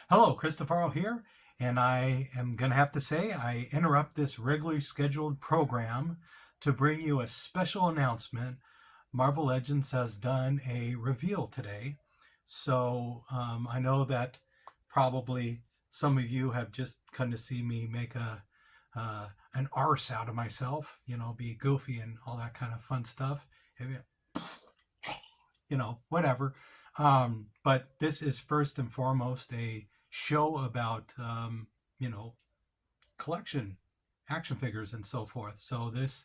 Hello, Christopharo here, and I am going to have to say I interrupt this regularly scheduled program to bring you a special announcement. Marvel Legends has done a reveal today, so I know that probably some of you have just come to see me make an arse out of myself, be goofy and all that kind of fun stuff. Whatever. But this is first and foremost a show about, collection, action figures, and so forth. So this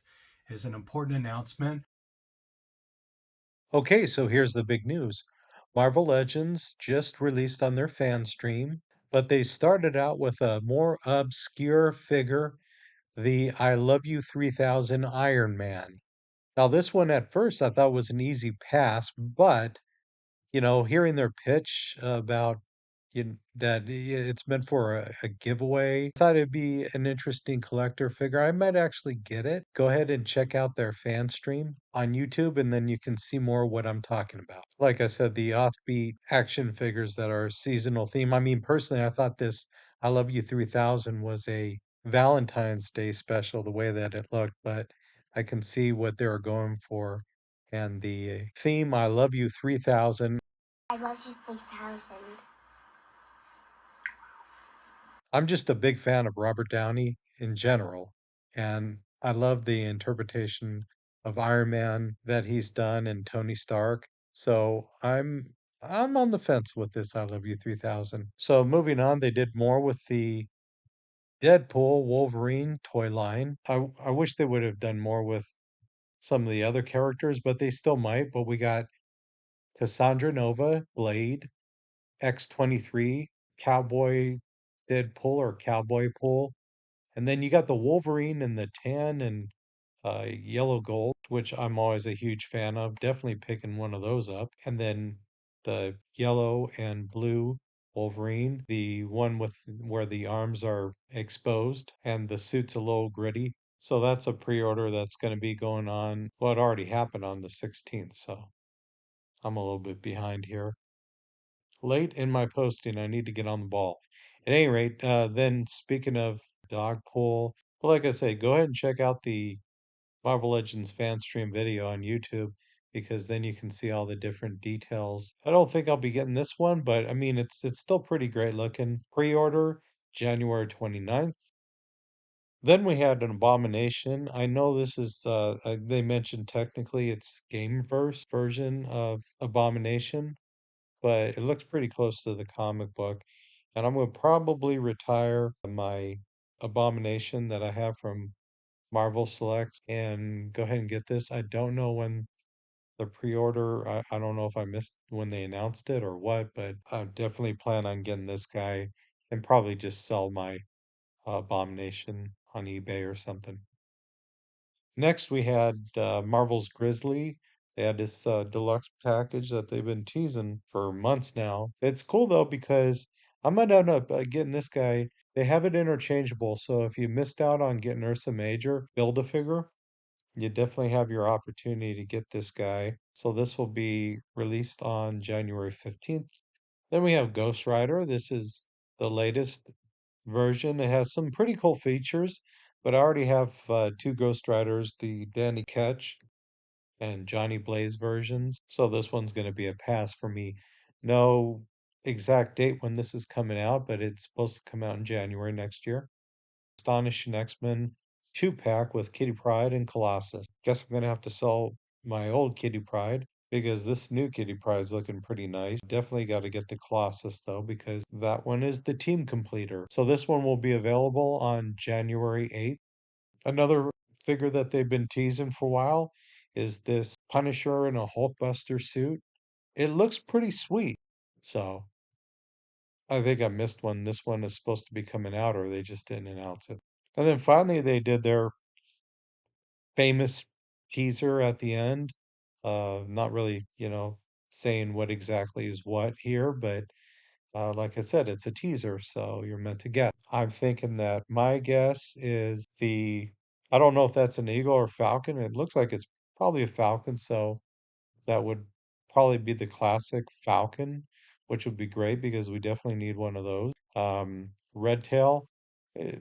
is an important announcement. Okay, so here's the big news. Marvel Legends just released on their fan stream, but they started out with a more obscure figure, the I Love You 3000 Iron Man. Now, this one at first I thought was an easy pass, but hearing their pitch about that it's meant for a giveaway, I thought it'd be an interesting collector figure. I might actually get it. Go ahead and check out their fan stream on YouTube, and then you can see more what I'm talking about. Like I said, the offbeat action figures that are seasonal theme. I mean, personally, I thought this I Love You 3000 was a Valentine's Day special, the way that it looked, but I can see what they're going for. And the theme, I Love You 3000. I love you 3000. I'm just a big fan of Robert Downey in general, and I love the interpretation of Iron Man that he's done and Tony Stark. So I'm on the fence with this I Love You 3000. So moving on, they did more with the Deadpool Wolverine toy line. I wish they would have done more with some of the other characters, but they still might. But we got Cassandra Nova, Blade, X-23, Cowboy Deadpool or Cowboy Pool. And then you got the Wolverine and the tan and yellow gold, which I'm always a huge fan of. Definitely picking one of those up. And then the yellow and blue Wolverine, the one with where the arms are exposed and the suit's a little gritty. So that's a pre-order that's going to be going on. Well, it already happened on the 16th, so I'm a little bit behind here. Late in my posting. I need to get on the ball. At any rate, then speaking of dogpool, well, like I say, go ahead and check out the Marvel Legends fan stream video on YouTube because then you can see all the different details. I don't think I'll be getting this one, but I mean it's still pretty great looking. Pre-order January 29th. Then we had an Abomination. I know this is they mentioned technically it's Gameverse version of Abomination, but it looks pretty close to the comic book. And I'm going to probably retire my Abomination that I have from Marvel Selects and go ahead and get this. I don't know when the pre-order, I don't know if I missed when they announced it or what, but I definitely plan on getting this guy and probably just sell my Abomination on eBay or something. Next, we had Marvel's Grizzly. They had this deluxe package that they've been teasing for months now. It's cool though because I might end up getting this guy. They have it interchangeable, so if you missed out on getting Ursa Major Build-A-Figure, you definitely have your opportunity to get this guy. So this will be released on January 15th. Then we have Ghostrider. This is the latest version. It has some pretty cool features, but I already have two Ghost Riders, the Danny Ketch and Johnny Blaze versions. So this one's going to be a pass for me. No exact date when this is coming out, but it's supposed to come out in January next year. Astonishing X-Men 2-pack with Kitty Pryde and Colossus. Guess I'm going to have to sell my old Kitty Pryde because this new Kitty Pryde's looking pretty nice. Definitely got to get the Colossus though because that one is the team completer. So this one will be available on January 8th. Another figure that they've been teasing for a while is this Punisher in a Hulkbuster suit. It looks pretty sweet. So I think I missed one. This one is supposed to be coming out, or they just didn't announce it. And then finally, they did their famous teaser at the end. Not really, saying what exactly is what here, but like I said, it's a teaser, so you're meant to guess. I'm thinking that my guess is I don't know if that's an eagle or falcon. It looks like it's probably a falcon, so that would probably be the classic falcon which would be great because we definitely need one of those. Red tail, eh,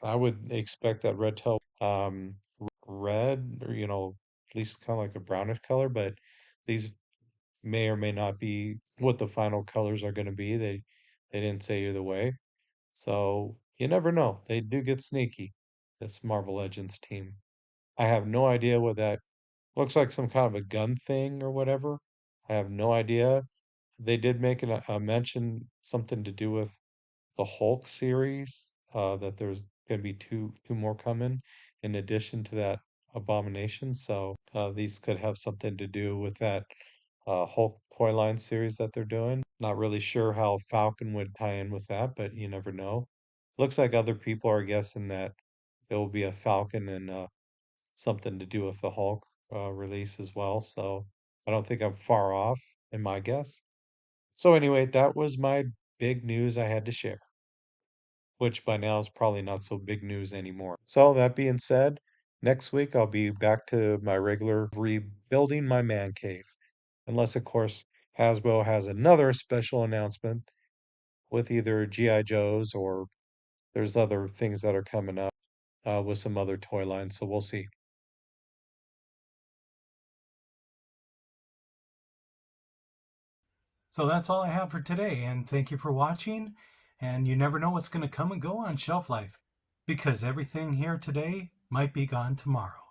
I would expect that red tail red or at least kind of like a brownish color, but these may or may not be what the final colors are going to be. They didn't say either way. So you never know. They do get sneaky, this Marvel Legends team. I have no idea what that looks like, some kind of a gun thing or whatever. I have no idea. They did make a mention something to do with the Hulk series, that there's gonna be two more coming in addition to that Abomination. So these could have something to do with that Hulk toy line series that they're doing. Not really sure how Falcon would tie in with that, but you never know. Looks like other people are guessing that it will be a Falcon and something to do with the Hulk release as well. So I don't think I'm far off in my guess. So anyway, that was my big news I had to share, which by now is probably not so big news anymore. So that being said, next week I'll be back to my regular rebuilding my man cave. Unless, of course, Hasbro has another special announcement with either G.I. Joes or there's other things that are coming up with some other toy lines. So we'll see. So that's all I have for today, and thank you for watching. And you never know what's going to come and go on Shelf Life, because everything here today might be gone tomorrow.